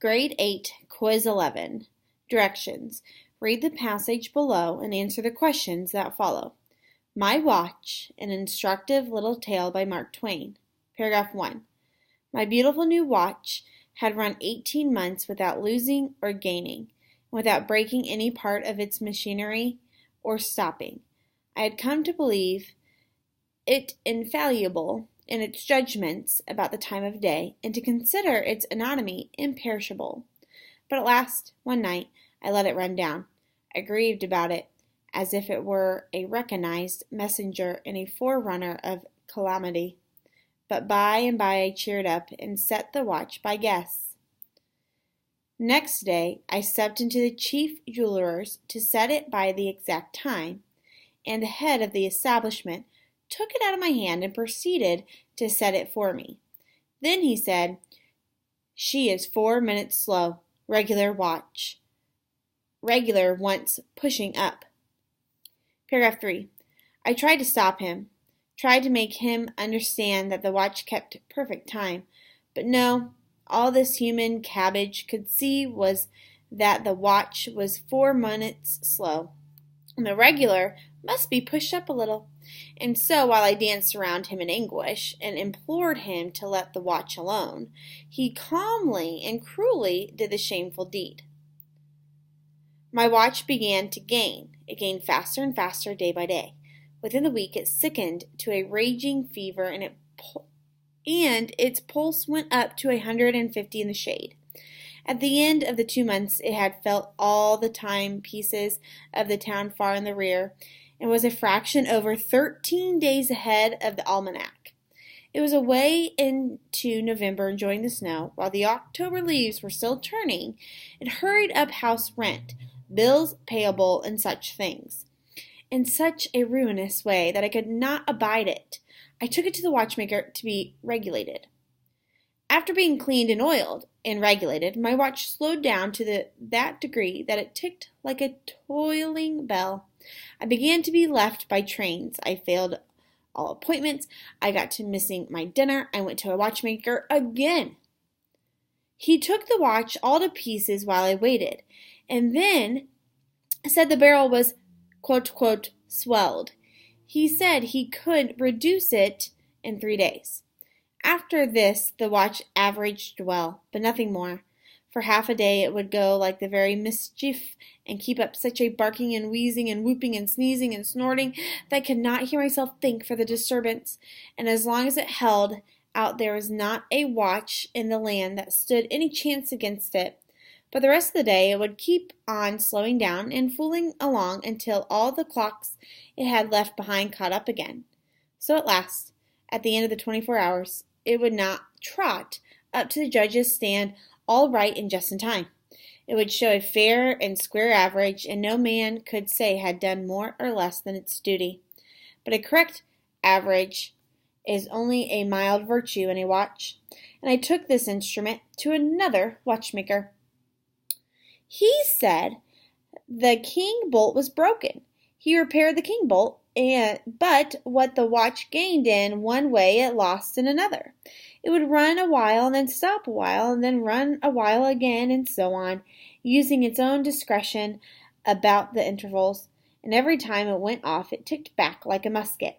Grade 8, Quiz 11. Directions. Read the passage below and answer the questions that follow. My Watch, an instructive little tale by Mark Twain. Paragraph 1. My beautiful new watch had run 18 months without losing or gaining, without breaking any part of its machinery or stopping. I had come to believe it infallible in its judgments about the time of day, and to consider its anatomy imperishable. But at last, one night, I let it run down. I grieved about it, as if it were a recognized messenger and a forerunner of calamity. But by and by I cheered up, and set the watch by guess. Next day I stepped into the chief jeweler's to set it by the exact time, and the head of the establishment took it out of my hand and proceeded to set it for me. Then he said, "She is 4 minutes slow. Regular watch. Regular wants pushing up." Paragraph 3. I tried to stop him, tried to make him understand that the watch kept perfect time, but no, all this human cabbage could see was that the watch was 4 minutes slow, and the regular must be pushed up a little. And so, while I danced around him in anguish, and implored him to let the watch alone, he calmly and cruelly did the shameful deed. My watch began to gain. It gained faster and faster day by day. Within the week it sickened to a raging fever, and its pulse went up to 150 in the shade. At the end of the 2 months it had felt all the timepieces of the town far in the rear, and was a fraction over 13 days ahead of the almanac. It was away into November enjoying the snow, while the October leaves were still turning. It hurried up house rent, bills payable, and such things, in such a ruinous way that I could not abide it. I took it to the watchmaker to be regulated. After being cleaned and oiled and regulated, my watch slowed down to that degree that it ticked like a tolling bell. I began to be left by trains. I failed all appointments. I got to missing my dinner. I went to a watchmaker again. He took the watch all to pieces while I waited, and then said the barrel was, quote, quote, swelled. He said he could reduce it in 3 days. After this the watch averaged well, but nothing more. For half a day it would go like the very mischief, and keep up such a barking and wheezing and whooping and sneezing and snorting that I could not hear myself think for the disturbance. And as long as it held out there was not a watch in the land that stood any chance against it. But the rest of the day it would keep on slowing down and fooling along until all the clocks it had left behind caught up again. So at last, at the end of the 24 hours, it would not trot up to the judge's stand all right and just in time. It would show a fair and square average, and no man could say had done more or less than its duty. But a correct average is only a mild virtue in a watch, and I took this instrument to another watchmaker. He said the king bolt was broken. He repaired the king bolt, but what the watch gained in one way it lost in another. It would run a while and then stop a while and then run a while again, and so on, using its own discretion about the intervals, and every time it went off it ticked back like a musket.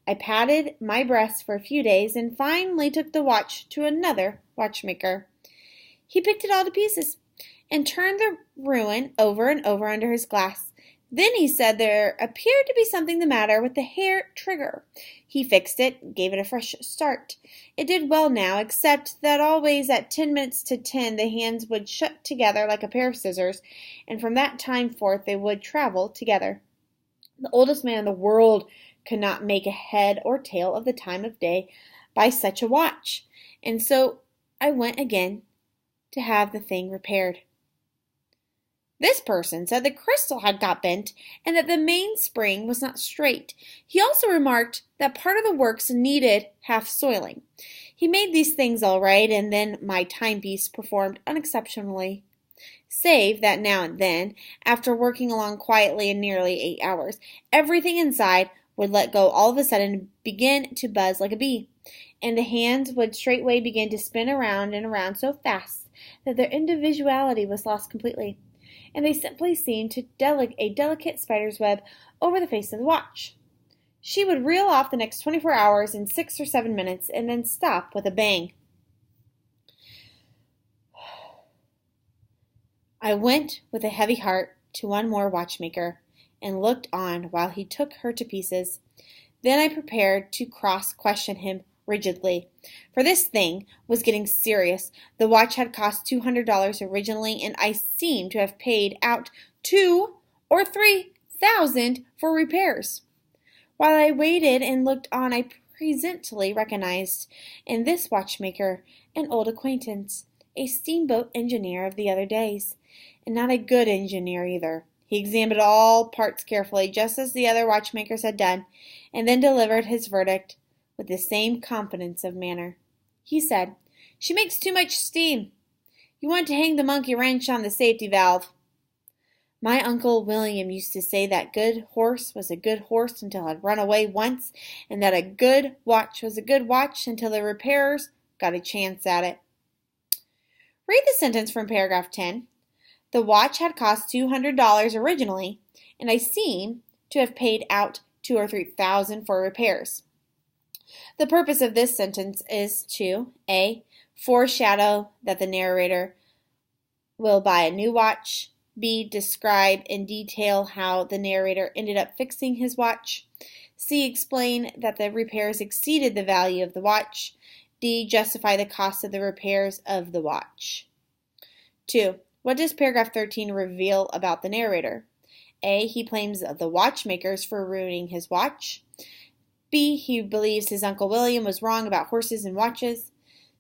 I patted my breast for a few days, and finally took the watch to another watchmaker. He picked it all to pieces, and turned the ruin over and over under his glass. Then he said there appeared to be something the matter with the hair trigger. He fixed it, gave it a fresh start. It did well now, except that always at 10 minutes to 10 the hands would shut together like a pair of scissors, and from that time forth they would travel together. The oldest man in the world could not make a head or tail of the time of day by such a watch, and so I went again to have the thing repaired. This person said the crystal had got bent, and that the mainspring was not straight. He also remarked that part of the works needed half soiling. He made these things all right, and then my timepiece performed unexceptionably, save that now and then, after working along quietly in nearly 8 hours, everything inside would let go all of a sudden and begin to buzz like a bee. and the hands would straightway begin to spin around and around so fast that their individuality was lost completely, and they simply seemed to a delicate spider's web over the face of the watch. She would reel off the next 24 hours in 6 or 7 minutes and then stop with a bang. I went with a heavy heart to one more watchmaker and looked on while he took her to pieces. Then I prepared to cross-question him rigidly, for this thing was getting serious. The watch had cost $200 originally, and I seemed to have paid out $2,000 or $3,000 for repairs. While I waited and looked on, I presently recognized in this watchmaker an old acquaintance, a steamboat engineer of the other days, and not a good engineer either. He examined all parts carefully, just as the other watchmakers had done, and then delivered his verdict with the same confidence of manner. He said, "She makes too much steam. You want to hang the monkey wrench on the safety valve." My Uncle William used to say that good horse was a good horse until it had run away once, and that a good watch was a good watch until the repairers got a chance at it. Read the sentence from paragraph 10. The watch had cost $200 originally, and I seem to have paid out $2,000 or $3,000 for repairs. The purpose of this sentence is to A. Foreshadow that the narrator will buy a new watch. B. Describe in detail how the narrator ended up fixing his watch. C. Explain that the repairs exceeded the value of the watch. D. Justify the cost of the repairs of the watch. 2. What does paragraph 13 reveal about the narrator? A. He blames the watchmakers for ruining his watch. B. He believes his Uncle William was wrong about horses and watches.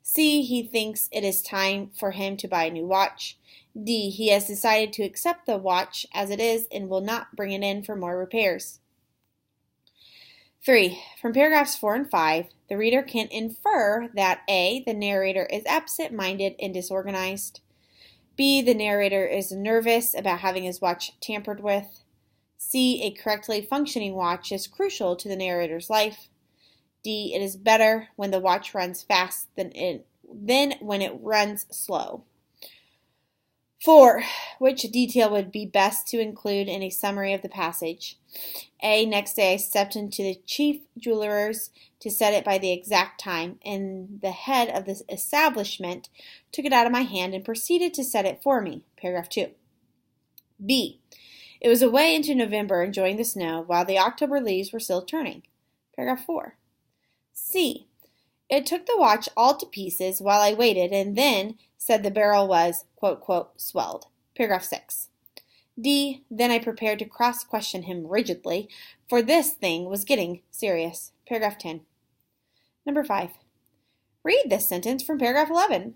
C. He thinks it is time for him to buy a new watch. D. He has decided to accept the watch as it is and will not bring it in for more repairs. 3. From paragraphs 4 and 5, the reader can infer that A. The narrator is absent-minded and disorganized. B. The narrator is nervous about having his watch tampered with. C. A correctly functioning watch is crucial to the narrator's life. D. It is better when the watch runs fast than when it runs slow. 4. Which detail would be best to include in a summary of the passage? A. Next day I stepped into the chief jeweler's to set it by the exact time, and the head of the establishment took it out of my hand and proceeded to set it for me. Paragraph 2. B. It was away into November enjoying the snow while the October leaves were still turning. Paragraph 4. C. It took the watch all to pieces while I waited and then said the barrel was, quote, quote, swelled. Paragraph 6. D. Then I prepared to cross-question him rigidly, for this thing was getting serious. Paragraph 10. Number 5. Read this sentence from paragraph 11.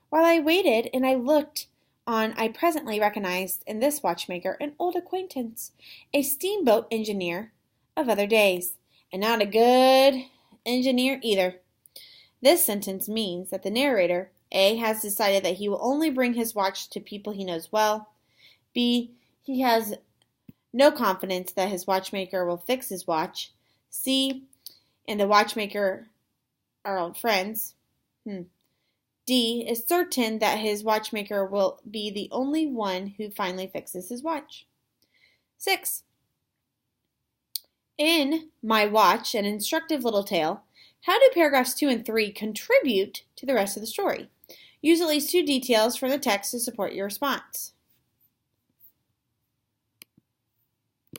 While I waited and I looked on, I presently recognized in this watchmaker an old acquaintance, a steamboat engineer of other days, and not a good engineer either. This sentence means that the narrator, A, has decided that he will only bring his watch to people he knows well. B, he has no confidence that his watchmaker will fix his watch. C, and the watchmaker are old friends. D, is certain that his watchmaker will be the only one who finally fixes his watch. 6. In My Watch, an instructive little tale, how do paragraphs 2 and 3 contribute to the rest of the story? Use at least 2 details from the text to support your response.